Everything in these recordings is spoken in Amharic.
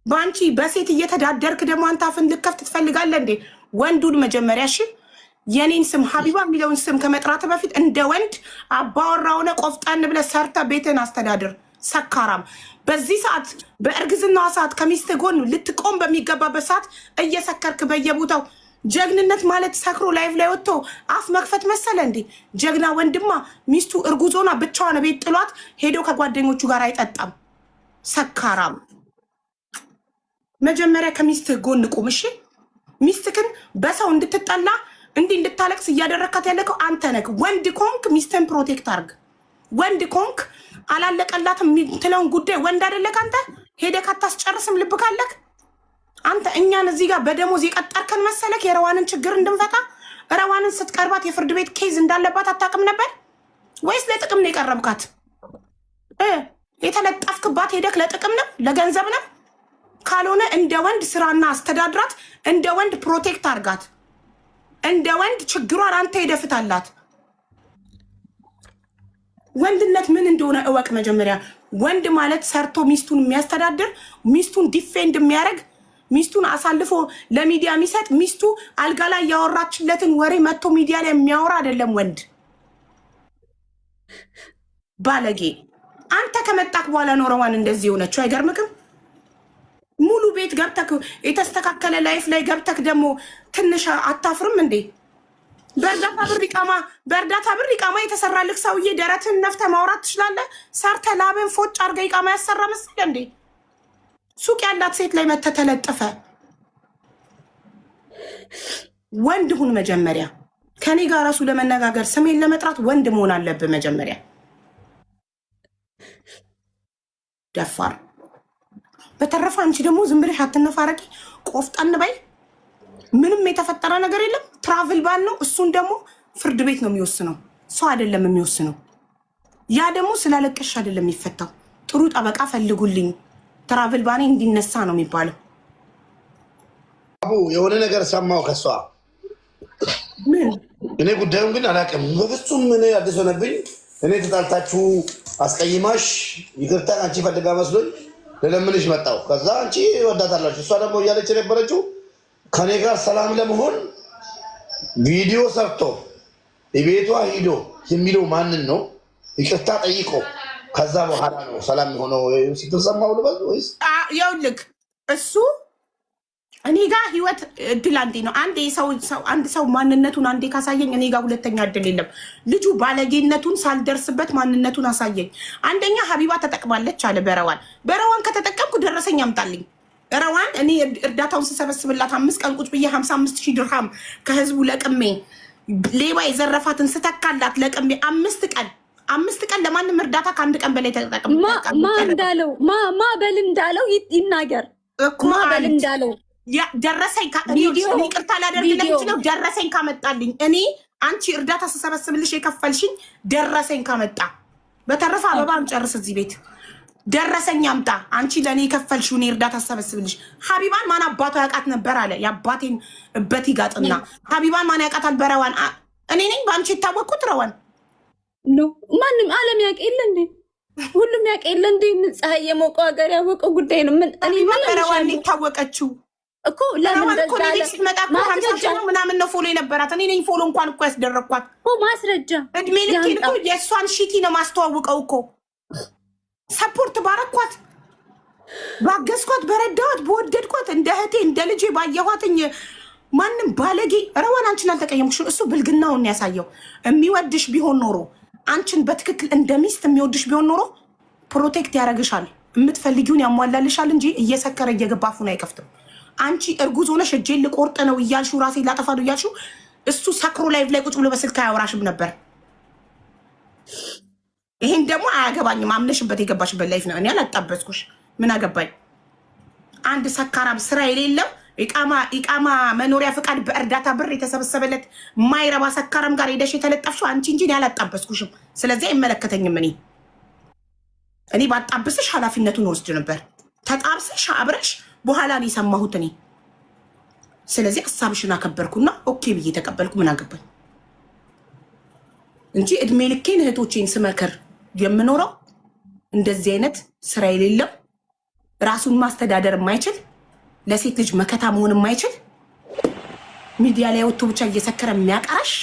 ባንቺ በሴት እየተዳደርክ ደግሞ አንተ አፍን ልከፍት ትፈልጋለህ እንዴ? ወንዱን መጀመሪያ እሺ፣ የኔን ስም ሀቢባ የሚለውን ስም ከመጥራት በፊት እንደ ወንድ አባወራ ሆነ ቆፍጣን ብለህ ሰርተ ቤትን አስተዳድር። ሰካራም በዚህ ሰዓት በእርግዝናዋ ሰዓት ከሚስት ጎን ልትቆም በሚገባበት ሰዓት እየሰከርክ በየቦታው ጀግንነት ማለት ሰክሮ ላይቭ ላይ ወጥቶ አፍ መክፈት መሰለ እንዴ? ጀግና ወንድማ ሚስቱ እርጉዞና ብቻዋን ቤት ጥሏት ሄዶ ከጓደኞቹ ጋር አይጠጣም። ሰካራም መጀመሪያ ከሚስትህ ጎን ቁም እሺ። ሚስትክን በሰው እንድትጠላ እንዲህ እንድታለቅስ እያደረካት ያለከው አንተ ነህ። ወንድ ኮንክ ሚስትን ፕሮቴክት አርግ። ወንድ ኮንክ አላለቀላትም የምትለውን ጉዳይ ወንድ አይደለክ አንተ ሄደህ አታስጨርስም? ልብ ካለክ አንተ እኛን እዚህ ጋር በደሞዝ የቀጠርከን መሰለክ የረዋንን ችግር እንድንፈታ? ረዋንን ስትቀርባት የፍርድ ቤት ኬዝ እንዳለባት አታውቅም ነበር ወይስ ለጥቅም ነው የቀረብካት? የተለጠፍክባት ሄደክ ለጥቅም ነው ለገንዘብ ነው? ካልሆነ እንደ ወንድ ስራና አስተዳድራት፣ እንደ ወንድ ፕሮቴክት አርጋት፣ እንደ ወንድ ችግሯን አንተ ሄደፍታላት። ወንድነት ምን እንደሆነ እወቅ መጀመሪያ። ወንድ ማለት ሰርቶ ሚስቱን የሚያስተዳድር፣ ሚስቱን ዲፌንድ የሚያደርግ፣ ሚስቱን አሳልፎ ለሚዲያ የሚሰጥ፣ ሚስቱ አልጋ ላይ ያወራችለትን ወሬ መጥቶ ሚዲያ ላይ የሚያወራ አይደለም ወንድ። ባለጌ አንተ ከመጣክ በኋላ ኖረዋን እንደዚህ የሆነችው አይገርምክም? ሙሉ ቤት ገብተክ የተስተካከለ ላይፍ ላይ ገብተክ ደግሞ ትንሽ አታፍርም እንዴ? በእርዳታ ብር ይቃማ የተሰራልክ ሰውዬ ደረትን ነፍተ ማውራት ትችላለህ? ሰርተ ላብን ፎጭ አርገ ይቃማ ያሰራ መስል እንዴ? ሱቅ ያላት ሴት ላይ መተ ተለጥፈ። ወንድ ሁን መጀመሪያ። ከኔ ጋር ራሱ ለመነጋገር ስሜን ለመጥራት ወንድ መሆን አለብህ መጀመሪያ። ደፋር። በተረፈ አንቺ ደግሞ ዝም ብለሽ አትነፋረቂ፣ ቆፍጠን በይ። ምንም የተፈጠረ ነገር የለም። ትራቭል ባል ነው። እሱን ደግሞ ፍርድ ቤት ነው የሚወስነው፣ ሰው አይደለም የሚወስነው። ያ ደግሞ ስላለቀሽ አይደለም የሚፈታው። ጥሩ ጠበቃ ፈልጉልኝ፣ ትራቭል ባኔ እንዲነሳ ነው የሚባለው። አቡ የሆነ ነገር ሰማው ከሷ። ምን? እኔ ጉዳዩን ግን አላውቅም በፍጹም። ምን አዲስ ሆነብኝ። እኔ ተጣልታችሁ አስቀይማሽ ይቅርታ አንቺ ፈልጋ መስሎኝ ለለምንሽ መጣው። ከዛ አንቺ ወዳታላችሁ፣ እሷ ደግሞ እያለች የነበረችው ከኔ ጋር ሰላም ለመሆን ቪዲዮ ሰርቶ ቤቷ ሂዶ የሚለው ማንን ነው? ይቅርታ ጠይቆ ከዛ በኋላ ነው ሰላም የሆነው ስትሰማው ልበል ወይስ? ይኸውልህ እሱ እኔ ጋር ህይወት እድል አንዴ ነው። አንድ ሰው ማንነቱን አንዴ ካሳየኝ እኔ ጋር ሁለተኛ እድል የለም። ልጁ ባለጌነቱን ሳልደርስበት ማንነቱን አሳየኝ። አንደኛ ሀቢባ ተጠቅማለች አለ በረዋን ከተጠቀምኩ ደረሰኝ አምጣልኝ። ረዋን እኔ እርዳታውን ስሰበስብላት 5 ቀን ቁጭ ብዬ 55,000 ድርሃም ከህዝቡ ለቅሜ ሌባ የዘረፋትን ስተካላት ለቅሜ 5 ቀን ለማንም እርዳታ ከአንድ ቀን በላይ ተጠቅም። ማ በል እንዳለው ይናገር እኮ ማ በል እንዳለው ደረሰኝ ይቅርታ ላደርግለት ይችላል። ደረሰኝ ካመጣልኝ እኔ አንቺ እርዳታ ስሰበስብልሽ የከፈልሽኝ ደረሰኝ ካመጣ። በተረፈ አበባ እንጨርስ እዚህ ቤት። ደረሰኝ አምጣ። አንቺ ለእኔ የከፈልሽው እኔ እርዳታ ስሰበስብልሽ። ሀቢባን ማን አባቷ ያውቃት ነበር አለ። የአባቴን እበት ይጋጥና ሀቢባን ማን ያውቃታል? በረዋን እኔ ነኝ በአንቺ የታወቅኩት። ረዋን ማንም ዓለም ያውቅ የለ እንዴ? ሁሉም ያውቅ የለ እንዴ? ፀሐይ የሞቀው ሀገር ያወቀው ጉዳይ ነው። ረዋን የታወቀችው እኮ ለምን ምናምን ነው ፎሎ የነበራት? እኔ ነኝ ፎሎ እንኳን እኮ ያስደረግኳት። ማስረጃ እድሜ ልኬን እኮ የእሷን ሺቲ ነው ማስተዋውቀው እኮ። ሰፖርት ባረኳት፣ ባገዝኳት፣ በረዳኋት፣ በወደድኳት፣ እንደ እህቴ እንደ ልጄ ባየኋትኝ። ማንም ባለጌ ረዋን አንቺን አልተቀየምኩሽ። እሱ ብልግናውን ያሳየው። የሚወድሽ ቢሆን ኖሮ አንቺን በትክክል እንደ ሚስት የሚወድሽ ቢሆን ኖሮ ፕሮቴክት ያደርግሻል፣ የምትፈልጊውን ያሟላልሻል እንጂ እየሰከረ እየገባ አፉን አይከፍትም። አንቺ እርጉዝ ሆነሽ እጄን ልቆርጥ ነው እያልሽው ራሴ ላጠፋ ነው እያልሽው እሱ ሰክሮ ላይቭ ላይ ቁጭ ብሎ በስልክ አያወራሽም ነበር። ይሄን ደግሞ አያገባኝም። አምነሽበት የገባሽበት ላይፍ ነው። እኔ አላጣበስኩሽ። ምን አገባኝ? አንድ ሰካራም ስራ የሌለው ኢቃማ መኖሪያ ፍቃድ በእርዳታ ብር የተሰበሰበለት ማይረባ ሰካራም ጋር ሄደሽ የተለጠፍሽው አንቺ እንጂ እኔ አላጣበስኩሽም። ስለዚህ አይመለከተኝም። እኔ ባጣብስሽ ኃላፊነቱን ወስድ ነበር። ተጣብስሽ አብረሽ በኋላ ነው የሰማሁት እኔ። ስለዚህ ሀሳብሽን አከበርኩና ኦኬ ብዬ ተቀበልኩ። ምን አገባኝ እንጂ እድሜ ልኬን እህቶቼን ስመከር የምኖረው እንደዚህ አይነት ስራ የሌለው ራሱን ማስተዳደር የማይችል ለሴት ልጅ መከታ መሆን የማይችል ሚዲያ ላይ ወጥቶ ብቻ እየሰከረ የሚያቀራሽ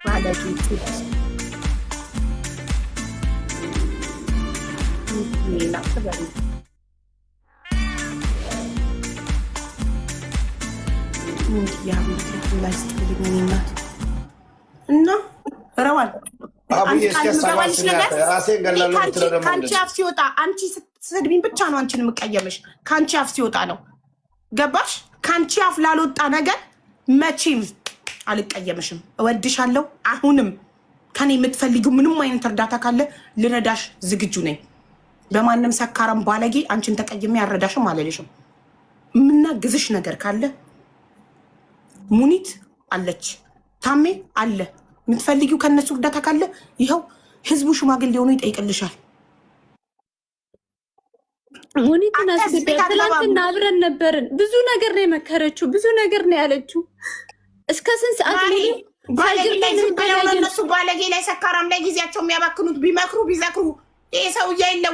ባለጌ እና ረዋል ከአንቺ አፍ ሲወጣ አንቺ ስትሰድቢኝ ብቻ ነው አንቺን የምቀየምሽ። ከአንቺ አፍ ሲወጣ ነው ገባሽ? ከአንቺ አፍ ላልወጣ ነገር መቼም አልቀየምሽም። እወድሻለሁ። አሁንም ከኔ የምትፈልጊው ምንም አይነት እርዳታ ካለ ልረዳሽ ዝግጁ ነኝ። በማንም ሰካራም ባለጌ አንቺን ተቀይሜ ያረዳሽም አልልሽም። የምናግዝሽ ነገር ካለ ሙኒት አለች፣ ታሜ አለ። የምትፈልጊው ከነሱ እርዳታ ካለ ይኸው ህዝቡ ሽማግሌ ሆኖ ይጠይቅልሻል። ሙኒትን አስገቢያ። ትላንትና አብረን ነበርን። ብዙ ነገር ነው የመከረችው፣ ብዙ ነገር ነው ያለችው። እስከ ስንት ሰዓት እነሱ ባለጌ ላይ ሰካራም ላይ ጊዜያቸው የሚያባክኑት ቢመክሩ ቢዘክሩ ይሄ ሰውዬ የለው